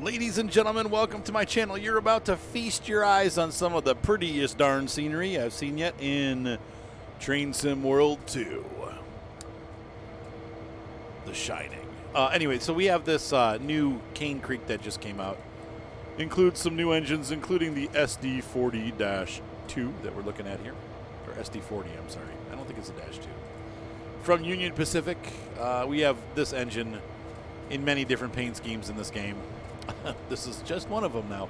Ladies and gentlemen, welcome to my channel. You're about to feast your eyes on some of the prettiest darn scenery I've seen yet in Train Sim World 2. The Shining. Anyway, so we have this new Cane Creek that just came out. Includes some new engines, including the SD40-2 that we're looking at here. Or SD40, I'm sorry. I don't think it's a -2. From Union Pacific, we have this engine in many different paint schemes in this game. This is just one of them now.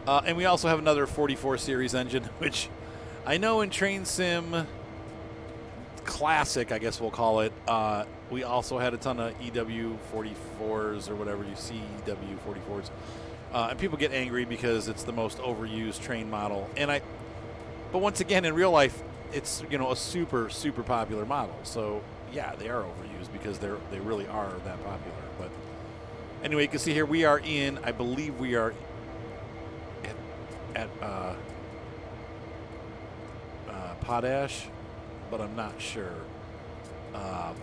And we also have another 44 series engine, which I know in Train Sim Classic, I guess we'll call it, we also had a ton of EW44s or whatever you see, EW44s. And people get angry because it's the most overused train model. But once again, in real life, it's, you know, a super, super popular model. So, yeah, they are overused because they really are that popular. But anyway, you can see here we are in, I believe we are at Potash, but I'm not sure.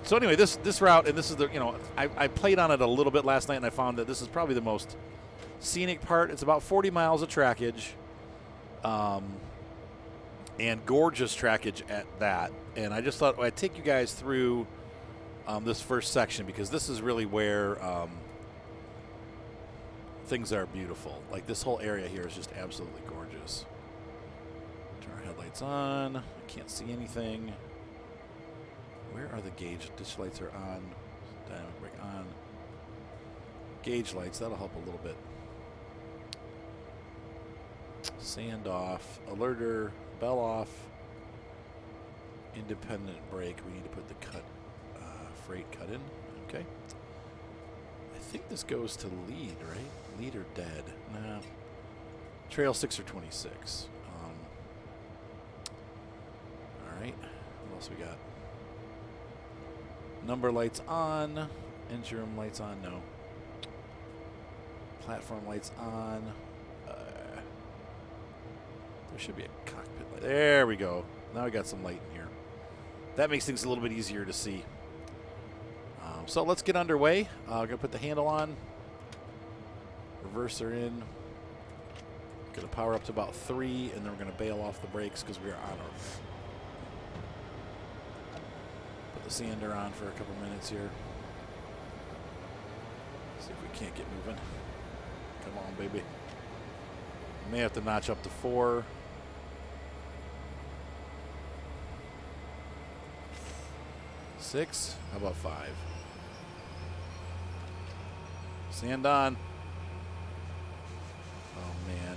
So anyway, this route, and this is the, you know, I played on it a little bit last night, and I found that this is probably the most scenic part. It's about 40 miles of trackage, and gorgeous trackage at that. And I just thought I'd take you guys through this first section, because this is really where things are beautiful. Like, this whole area here is just absolutely gorgeous. Turn our headlights on. I can't see anything. Where are the gauge? Ditch lights are on. Dynamic brake on. Gauge lights, that'll help a little bit. Sand off. Alerter. Bell off. Independent brake. We need to put the freight cut in. Okay. I think this goes to lead, right? Lead or dead? Nah. Trail 6 or 26. All right. What else we got? Number lights on. Engine room lights on. No. Platform lights on. There should be a cockpit light. There we go. Now we got some light in here. That makes things a little bit easier to see. So let's get underway. We're going to put the handle on. Reverser in. Going to power up to about 3, and then we're going to bail off the brakes because we are on our... Put the sander on for a couple minutes here. See if we can't get moving. Come on, baby. May have to notch up to 4. Six. How about 5? Sand on. Oh, man.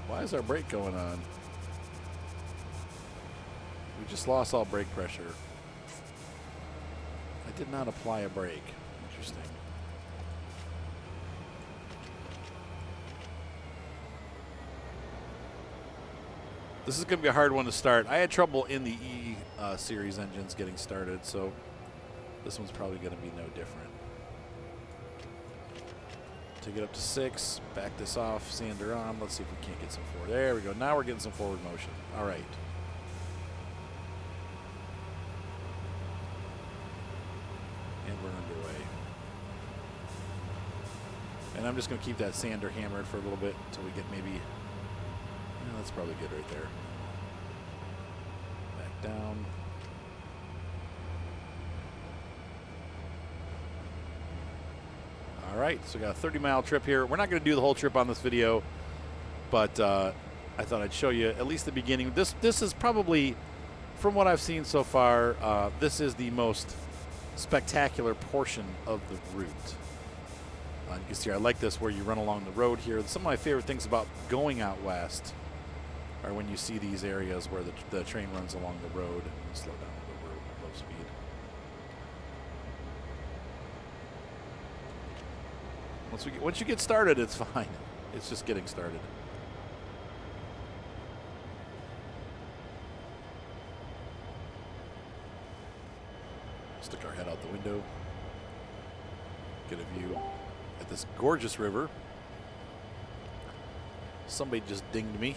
Why is our brake going on? We just lost all brake pressure. I did not apply a brake. Interesting. This is going to be a hard one to start. I had trouble in the E series engines getting started, so this one's probably going to be no different. Take it up to 6, back this off, sander on. Let's see if we can't get some forward. There we go. Now we're getting some forward motion. All right. And we're underway. And I'm just going to keep that sander hammered for a little bit until we get maybe... that's probably good right there. Back down. All right, so we got a 30-mile trip here. We're not going to do the whole trip on this video, but I thought I'd show you at least the beginning. This is probably, from what I've seen so far, this is the most spectacular portion of the route. You can see I like this where you run along the road here. Some of my favorite things about going out west are when you see these areas where the train runs along the road. Slow down a little bit, low speed. Once you get started, it's fine. It's just getting started. Stick our head out the window. Get a view at this gorgeous river. Somebody just dinged me.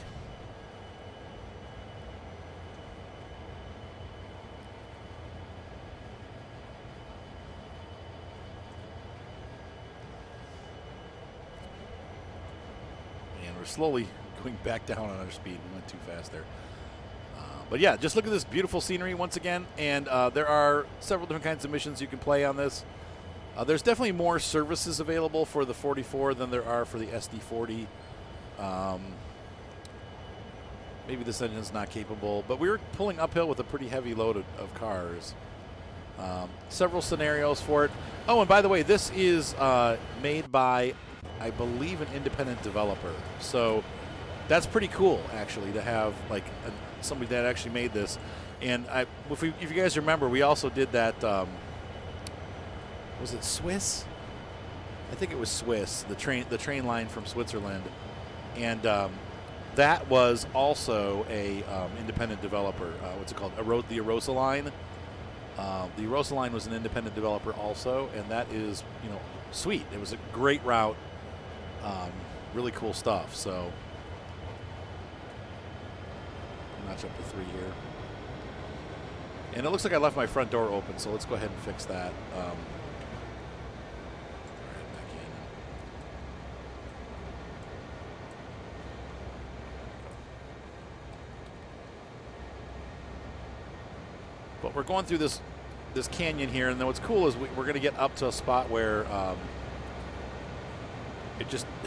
We're slowly going back down on our speed. We went too fast there. But yeah, just look at this beautiful scenery once again. And there are several different kinds of missions you can play on this. There's definitely more services available for the 44 than there are for the SD40. Maybe this engine's not capable, but we were pulling uphill with a pretty heavy load of cars. Several scenarios for it. Oh, and by the way, this is made by, I believe, an independent developer. So that's pretty cool, actually, to have like somebody that actually made this. And if you guys remember, we also did that. Was it Swiss? I think it was Swiss. The train line from Switzerland, and that was also a independent developer. What's it called? The Arosa line. The Arosa line was an independent developer also, and that is, sweet. It was a great route. Really cool stuff. So, notch up to 3 here. And it looks like I left my front door open, so let's go ahead and fix that. But we're going through this canyon here, and then what's cool is we're going to get up to a spot where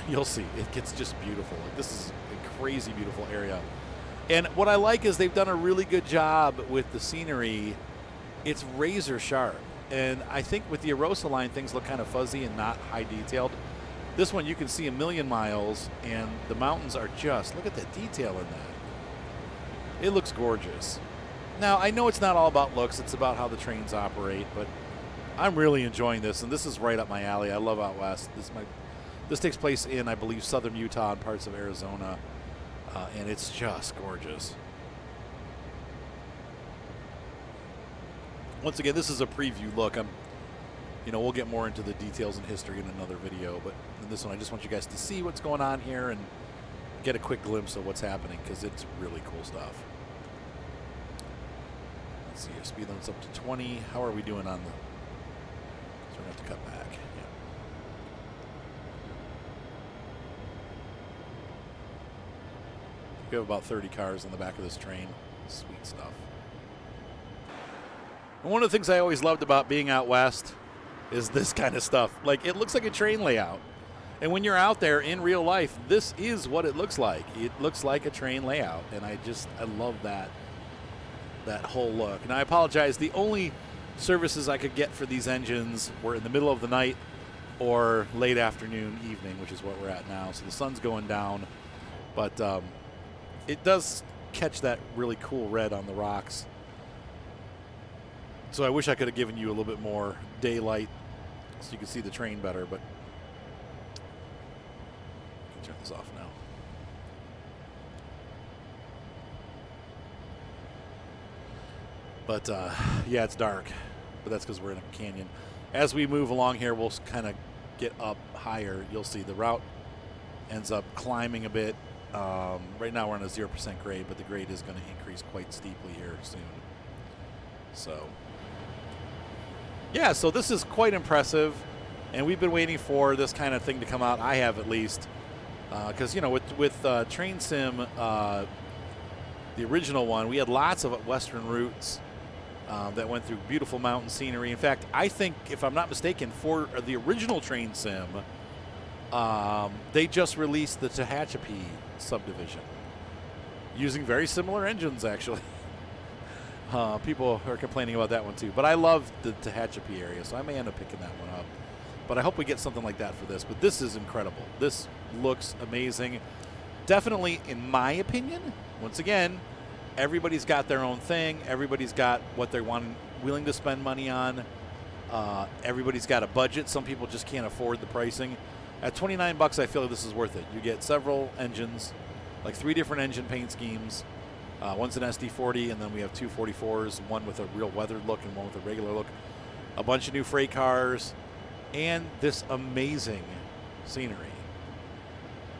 you'll see, it gets just beautiful. Like, this is a crazy beautiful area. And what I like is they've done a really good job with the scenery. It's razor sharp. And I think with the Arosa line, things look kind of fuzzy and not high detailed. This one, you can see a million miles, and the mountains are just, look at the detail in that. It looks gorgeous. Now, I know it's not all about looks. It's about how the trains operate, but I'm really enjoying this, and this is right up my alley. I love out west. This takes place in, I believe, southern Utah and parts of Arizona, and it's just gorgeous. Once again, this is a preview look. We'll get more into the details and history in another video, but in this one, I just want you guys to see what's going on here and get a quick glimpse of what's happening, because it's really cool stuff. Let's see here, speed limit's up to 20. How are we doing on the, so we're going to have to cut back. Yeah. We have about 30 cars in the back of this train. Sweet stuff. And one of the things I always loved about being out west is this kind of stuff. Like, it looks like a train layout. And when you're out there in real life, this is what it looks like. It looks like a train layout. And I love that whole look. And I apologize, the only services I could get for these engines were in the middle of the night or late afternoon, evening, which is what we're at now. So the sun's going down, but it does catch that really cool red on the rocks. So I wish I could have given you a little bit more daylight so you could see the train better, but turn this off now. But yeah, it's dark, but that's because we're in a canyon. As we move along here, we'll kind of get up higher. You'll see the route ends up climbing a bit. Right now we're on a 0% grade, but the grade is going to increase quite steeply here soon. So yeah, so this is quite impressive, and we've been waiting for this kind of thing to come out. I have, at least, because with Train Sim, the original one, we had lots of western routes that went through beautiful mountain scenery. In fact, I think, if I'm not mistaken, for the original Train Sim, they just released the Tehachapi Subdivision using very similar engines, actually. People are complaining about that one too, but I love the Tehachapi area, so I may end up picking that one up. But I hope we get something like that for this. But this is incredible. This looks amazing. Definitely, in my opinion, once again, everybody's got their own thing. Everybody's got what they're willing to spend money on. Everybody's got a budget. Some people just can't afford the pricing. At $29, I feel like this is worth it. You get several engines, like 3 different engine paint schemes. One's an SD40, and then we have 2 44s, one with a real weathered look and one with a regular look. A bunch of new freight cars, and this amazing scenery.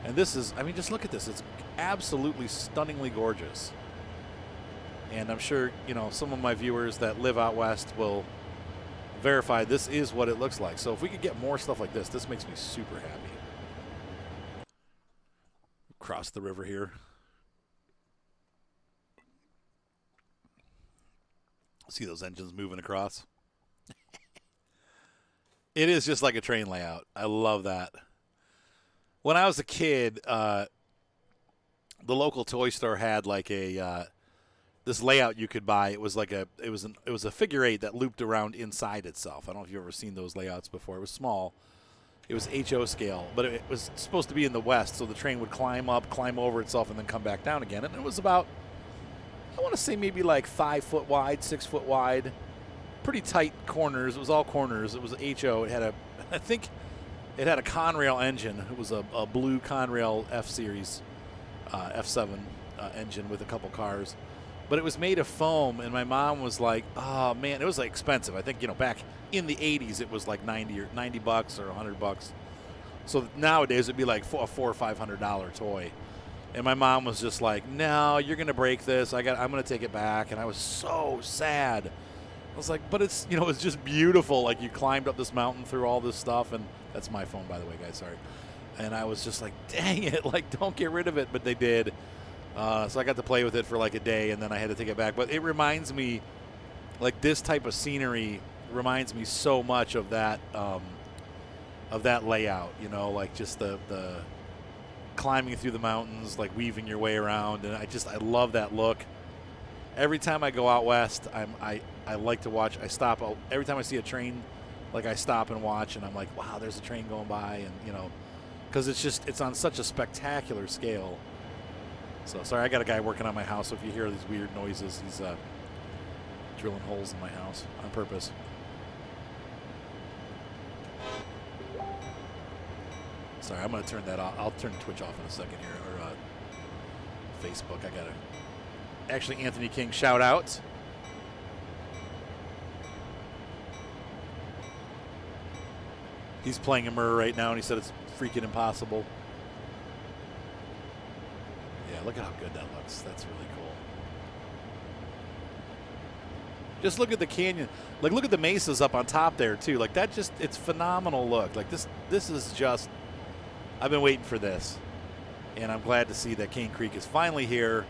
And this is, I mean, just look at this. It's absolutely stunningly gorgeous. And I'm sure, some of my viewers that live out west will verify this is what it looks like. So if we could get more stuff like this makes me super happy. Cross the river here. See those engines moving across? It is just like a train layout. I love that. When I was a kid, the local toy store had like a this layout you could buy. It was like it was a figure eight that looped around inside itself. I don't know if you've ever seen those layouts before. It was small. It was HO scale, but it was supposed to be in the west, so the train would climb up, climb over itself, and then come back down again. And it was about, I want to say maybe like 5 foot wide, 6 foot wide, pretty tight corners. It was all corners. It was HO. It had I think it had a Conrail engine. It was a blue Conrail F Series, F7 engine with a couple cars. But it was made of foam, and my mom was like, "Oh man, it was like expensive." I think back in the '80s, it was like $90 or $100. So nowadays it'd be like a $400 or $500 toy. And my mom was just like, "No, you're gonna break this. I'm gonna take it back." And I was so sad. I was like, "But it's it's just beautiful. Like you climbed up this mountain through all this stuff." And that's my phone, by the way, guys. Sorry. And I was just like, "Dang it! Like don't get rid of it." But they did. So I got to play with it for like a day, and then I had to take it back. But it reminds me, like this type of scenery reminds me so much of that layout. Like just the climbing through the mountains, like weaving your way around, and I love that look. Every time I go out west, I like to watch. I stop every time I see a train, like I stop and watch, and I'm like, wow, there's a train going by, and because it's on such a spectacular scale. So, sorry, I got a guy working on my house, so if you hear these weird noises, he's drilling holes in my house on purpose. Sorry, I'm going to turn that off. I'll turn Twitch off in a second here, or Facebook. I got to... Actually, Anthony King, shout out. He's playing a mirror right now, and he said it's freaking impossible. Look at how good that looks. That's really cool. Just look at the canyon. Like, look at the mesas up on top there, too. Like, it's phenomenal look. Like, this is just, I've been waiting for this. And I'm glad to see that Cane Creek is finally here.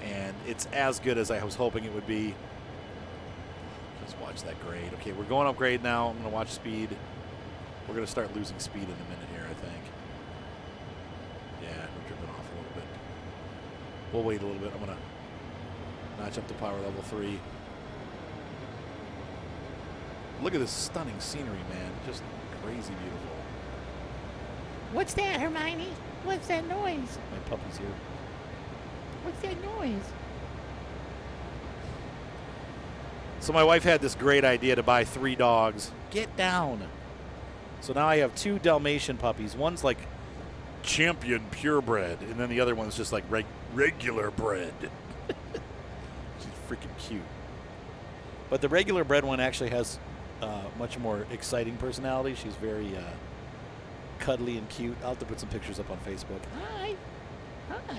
And it's as good as I was hoping it would be. Just watch that grade. Okay, we're going up grade now. I'm going to watch speed. We're going to start losing speed in a minute here, I think. Yeah, we're dripping off a little bit. We'll wait a little bit. I'm going to notch up to power level 3. Look at this stunning scenery, man. Just crazy beautiful. What's that, Hermione? What's that noise? My puppy's here. What's that noise? So my wife had this great idea to buy 3 dogs. Get down. So now I have 2 Dalmatian puppies. One's like champion purebred, and then the other one's just like regular bred. She's freaking cute. But the regular bred one actually has much more exciting personality. She's very cuddly and cute. I'll have to put some pictures up on Facebook. Hi. Hi.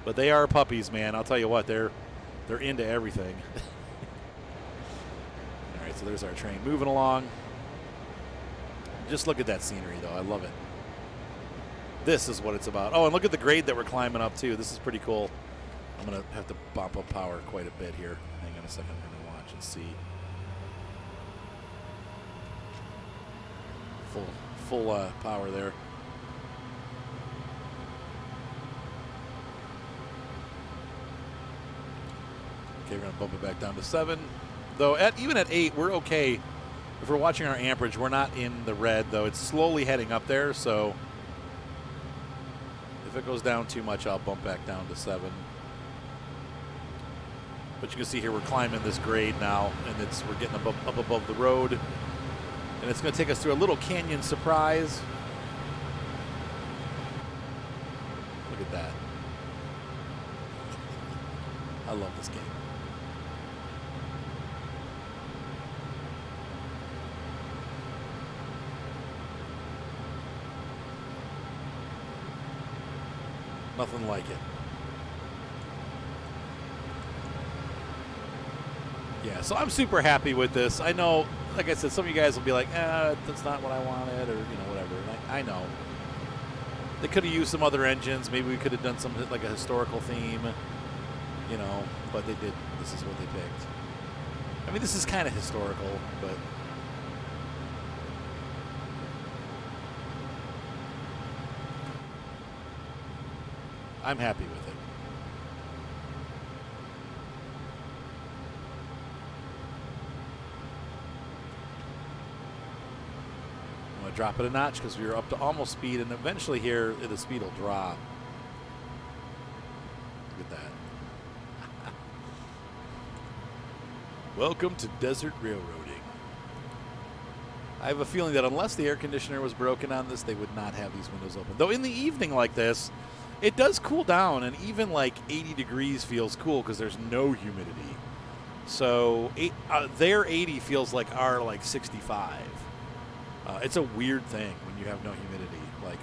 But they are puppies, man. I'll tell you what, they're into everything. All right, so there's our train moving along. Just look at that scenery, though. I love it. This is what it's about. Oh, and look at the grade that we're climbing up, too. This is pretty cool. I'm going to have to bump up power quite a bit here. Hang on a second. I'm going to watch and see. Full power there. Okay, we're going to bump it back down to 7. Though, even at 8, we're okay. If we're watching our amperage, we're not in the red, though. It's slowly heading up there, so if it goes down too much, I'll bump back down to 7. But you can see here we're climbing this grade now, and we're getting up above the road. And it's going to take us through a little canyon surprise. Look at that. I love this game. Nothing like it. Yeah, so I'm super happy with this. I know, like I said, some of you guys will be like, that's not what I wanted, or, whatever. And I know. They could have used some other engines. Maybe we could have done something like a historical theme, you know, but they did. This is what they picked. I mean, this is kind of historical, but I'm happy with it. I'm going to drop it a notch because we were up to almost speed, and eventually here the speed will drop. Look at that. Welcome to desert railroading. I have a feeling that unless the air conditioner was broken on this, they would not have these windows open. Though in the evening like this, it does cool down, and even like 80 degrees feels cool because there's no humidity. So their 80 feels like our like 65. It's a weird thing when you have no humidity. Like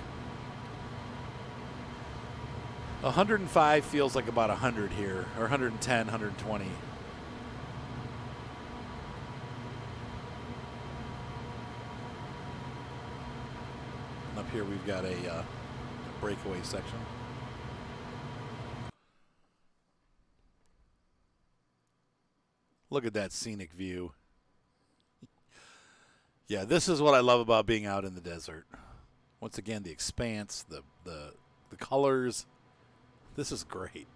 105 feels like about 100 here, or 110, 120. And up here we've got a breakaway section. Look at that scenic view. Yeah, this is what I love about being out in the desert. Once again, the expanse, the colors. This is great.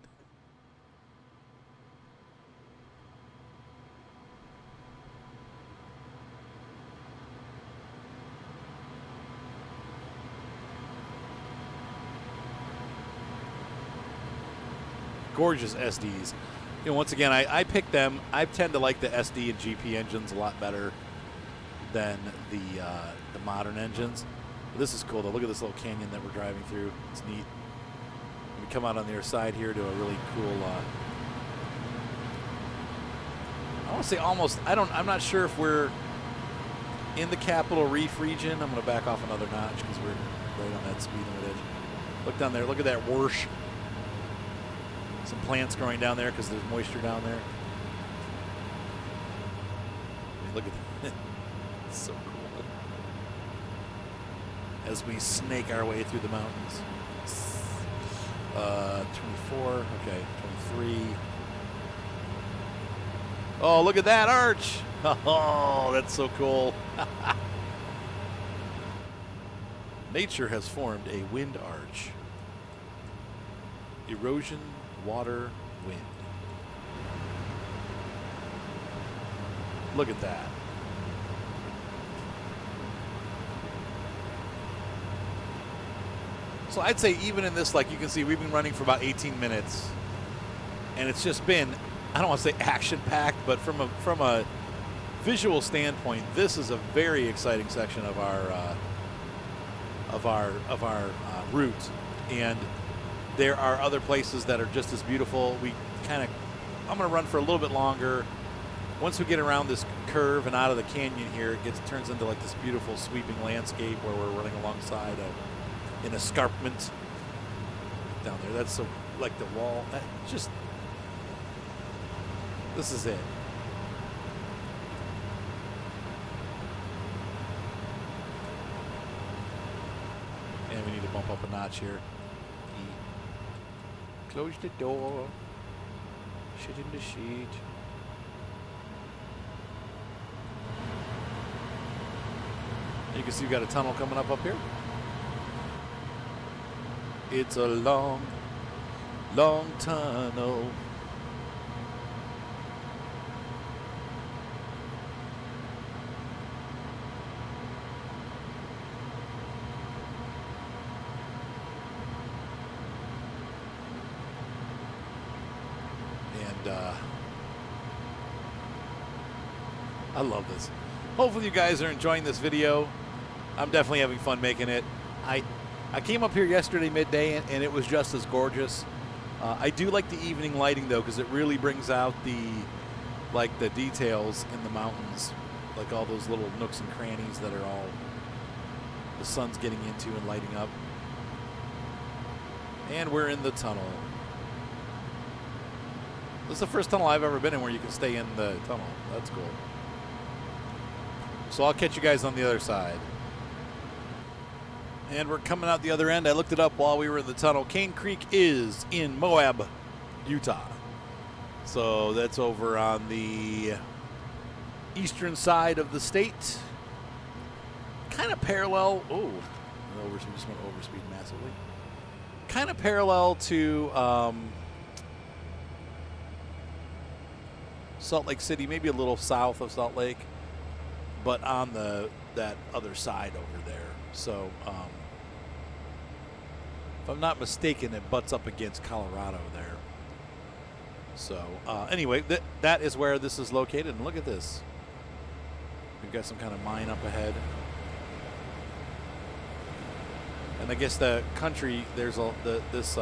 Gorgeous SDs. You know, once again, I pick them. I tend to like the SD and GP engines a lot better than the modern engines. But this is cool though. Look at this little canyon that we're driving through. It's neat. We come out on the other side here to a really cool. I want to say almost. I'm not sure if we're in the Capitol Reef region. I'm going to back off another notch because we're right on that speed limit edge. Look down there. Look at that whoosh. Some plants growing down there because there's moisture down there. I mean, look at that. It's so cool. As we snake our way through the mountains. 24, okay, 23. Oh, look at that arch. Oh, that's so cool. Nature has formed a wind arch. Erosion, water, wind. Look at that. So I'd say even in this, like you can see, we've been running for about 18 minutes, and it's just been, I don't want to say action-packed, but from a visual standpoint, this is a very exciting section of our route, and there are other places that are just as beautiful. I'm going to run for a little bit longer. Once we get around this curve and out of the canyon here, it turns into like this beautiful sweeping landscape where we're running alongside an escarpment down there. That's so like the wall. This is it. And we need to bump up a notch here. Close the door. Shit in the sheet. You can see we've got a tunnel coming up here. It's a long, long tunnel. And I love this. Hopefully you guys are enjoying this video. I'm definitely having fun making it. I came up here yesterday midday and it was just as gorgeous. I do like the evening lighting though, because it really brings out the details in the mountains, like all those little nooks and crannies that are all the sun's getting into and lighting up. And we're in the tunnel. This is the first tunnel I've ever been in where you can stay in the tunnel. That's cool. So I'll catch you guys on the other side. And we're coming out the other end. I looked it up while we were in the tunnel. Cane Creek is in Moab, Utah. So that's over on the eastern side of the state. Kind of parallel. Oh, just went over speed massively. Kind of parallel to Salt Lake City, maybe a little south of Salt Lake, but on that other side over there. So, if I'm not mistaken, it butts up against Colorado there. So, anyway, that is where this is located. And look at this. We've got some kind of mine up ahead. And I guess the country, there's this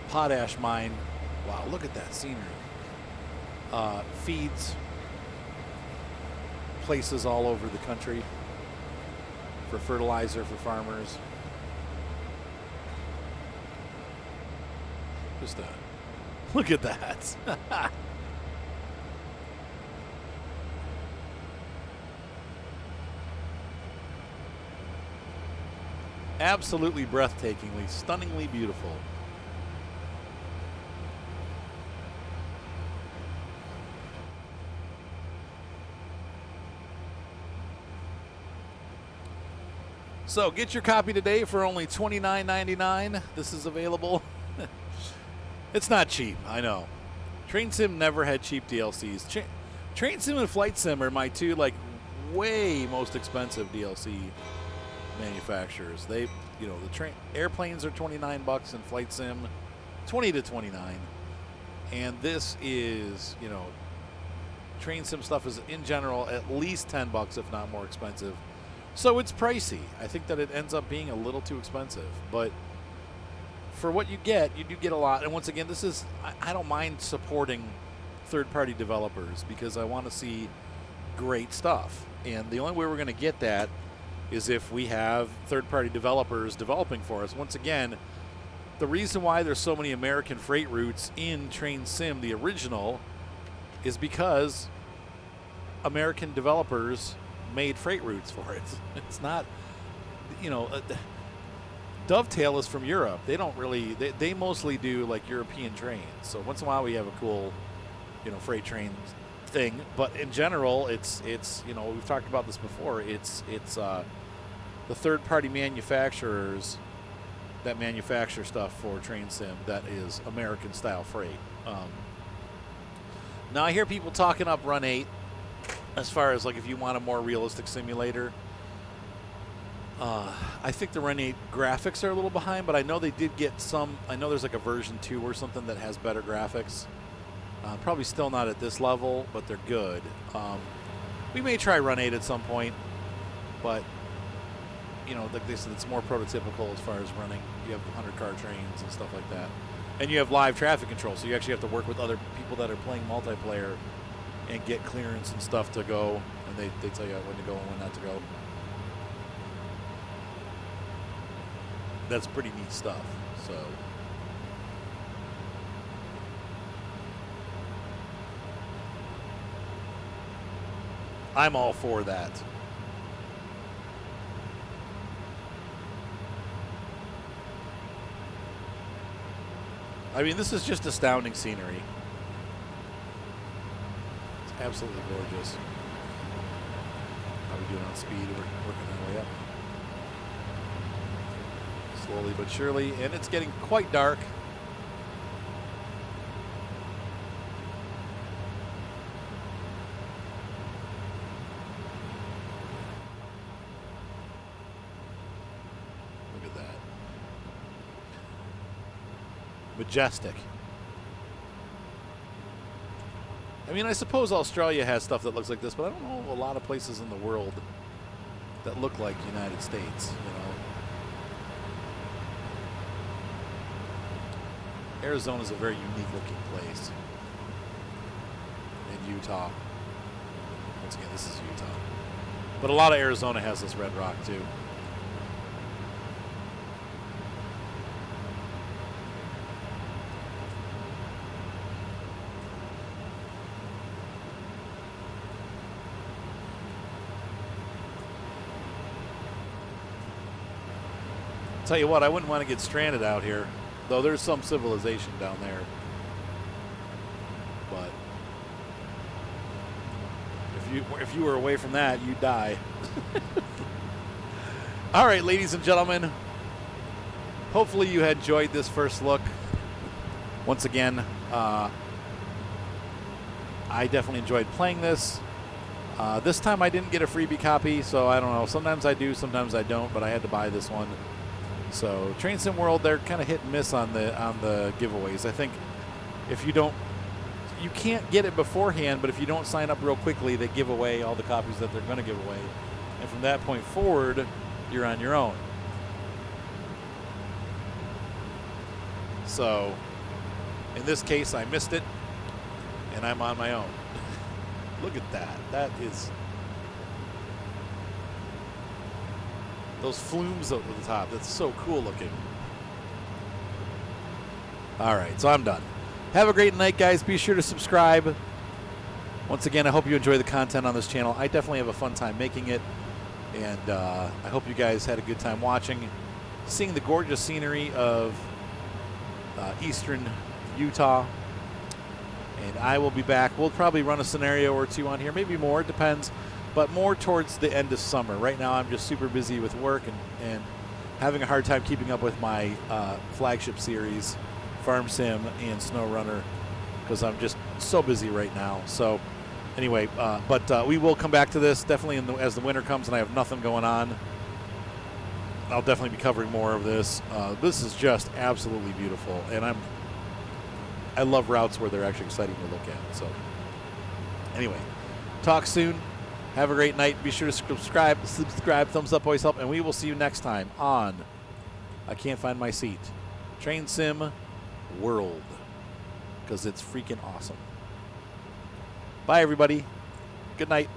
potash mine. Wow, look at that scenery. Feeds places all over the country for fertilizer for farmers. Just look at that. Absolutely breathtakingly, stunningly beautiful. So get your copy today for only $29.99. This is available. It's not cheap, I know. Train Sim never had cheap DLCs. Train Sim and Flight Sim are my two way most expensive DLC manufacturers. They, the airplanes are $29 and Flight Sim $20 to $29. And this is, Train Sim stuff is in general at least $10, if not more expensive. So it's pricey. I think that it ends up being a little too expensive, but for what you do get a lot. And once again, this is, I don't mind supporting third-party developers because I want to see great stuff. And the only way we're going to get that is if we have third-party developers developing for us. Once again, the reason why there's so many American freight routes in Train Sim, the original, is because American developers made freight routes for it. It's not, Dovetail is from Europe. They don't really, they mostly do European trains. So once in a while we have a cool, freight train thing. But in general, it's we've talked about this before. It's the third-party manufacturers that manufacture stuff for Train Sim that is American-style freight. Now I hear people talking up Run 8 as far as if you want a more realistic simulator. I think the Run 8 graphics are a little behind, but I know they did get some. I know there's a version 2 or something that has better graphics. Probably still not at this level, but they're good. We may try Run 8 at some point, but like they said, it's more prototypical as far as running. You have 100-car trains and stuff like that, and you have live traffic control, so you actually have to work with other people that are playing multiplayer and get clearance and stuff to go, and they tell you when to go and when not to go. That's pretty neat stuff. So I'm all for that. I mean, this is just astounding scenery. It's absolutely gorgeous. How are we doing on speed? We're working our way up. Slowly but surely, and it's getting quite dark. Look at that. Majestic. I mean, I suppose Australia has stuff that looks like this, but I don't know a lot of places in the world that look like United States, Arizona is a very unique looking place. In Utah. Once again, this is Utah. But a lot of Arizona has this red rock too. Tell you what, I wouldn't want to get stranded out here, though there's some civilization down there. But if you were away from that, you'd die. All right, ladies and gentlemen, hopefully you had enjoyed this first look. Once again, I definitely enjoyed playing this. This time I didn't get a freebie copy, so I don't know. Sometimes I do, sometimes I don't, but I had to buy this one. So Train Sim World, they're kind of hit and miss on the giveaways. I think if you don't, you can't get it beforehand, but if you don't sign up real quickly, they give away all the copies that they're going to give away. And from that point forward, you're on your own. So in this case, I missed it, and I'm on my own. Look at that. That is... those flumes up at the top. That's so cool looking. All right, so I'm done. Have a great night, guys. Be sure to subscribe. Once again, I hope you enjoy the content on this channel. I definitely have a fun time making it, and I hope you guys had a good time watching, seeing the gorgeous scenery of eastern Utah. And I will be back. We'll probably run a scenario or two on here, maybe more, it depends, but more towards the end of summer. Right now I'm just super busy with work and having a hard time keeping up with my flagship series, Farm Sim and Snow Runner, because I'm just so busy right now. So anyway, but we will come back to this definitely as the winter comes and I have nothing going on. I'll definitely be covering more of this. This is just absolutely beautiful, and I love routes where they're actually exciting to look at. So anyway, talk soon. Have a great night. Be sure to subscribe, thumbs up always help, and we will see you next time on I Can't Find My Seat, Train Sim World, because it's freaking awesome. Bye, everybody. Good night.